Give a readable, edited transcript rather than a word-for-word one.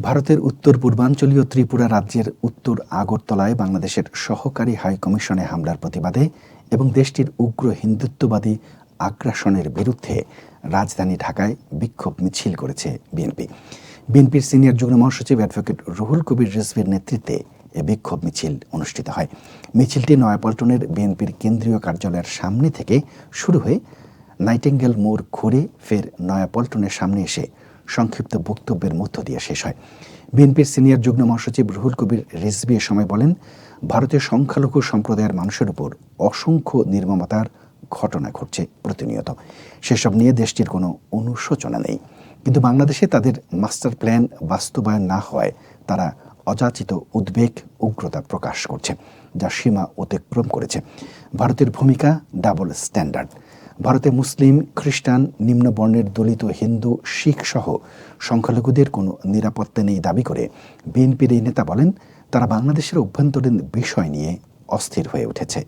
ভারতের উত্তর পূর্বাঞ্চলীয় ত্রিপুরা রাজ্যের উত্তর আগরতলায় বাংলাদেশের সহকারী হাই কমিশনে হামলার প্রতিবাদে এবং দেশটির উগ্র হিন্দুত্ববাদী আগ্রাসনের বিরুদ্ধে রাজধানী ঢাকায় বিক্ষোভ মিছিল করেছে বিএনপি। বিএনপির সিনিয়র যুগ্ম মহাসচিব অ্যাডভোকেট রুহুল কবির রিজভীর নেতৃত্বে এ বিক্ষোভ মিছিল অনুষ্ঠিত হয়। মিছিলটি নয়াপল্টনের বিএনপির কেন্দ্রীয় কার্যালয়ের সামনে থেকে শুরু হয়ে নাইটিঙ্গেল মোড় ঘুরে ফের নয়াপল্টনের সামনে এসে সংক্ষিপ্ত বক্তব্যের মধ্য দিয়ে শেষ হয়। বিএনপির সিনিয়র যুগ্ম মহাসচিব রুহুল কবির রিজভী এ সময় বলেন, ভারতের সংখ্যালঘু সম্প্রদায়ের মানুষের উপর অসংখ্য নির্মমতার ঘটনা ঘটছে প্রতিনিয়ত। সেসব নিয়ে দেশটির কোনো অনুশোচনা নেই, কিন্তু বাংলাদেশে তাদের মাস্টার প্ল্যান বাস্তবায়ন না হওয়ায় তারা অযাচিত উদ্বেগ উগ্রতা প্রকাশ করছে, যা সীমা অতিক্রম করেছে। ভারতের ভূমিকা ডাবল স্ট্যান্ডার্ড। ভারতে মুসলিম, খ্রিস্টান, নিম্নবর্ণের দলিত হিন্দু, শিখ সহ সংখ্যালঘুদের কোনো নিরাপত্তা নেই দাবি করে বিএনপির এই নেতা বলেন, তারা বাংলাদেশের অভ্যন্তরীণ বিষয় নিয়ে অস্থির হয়ে উঠেছে।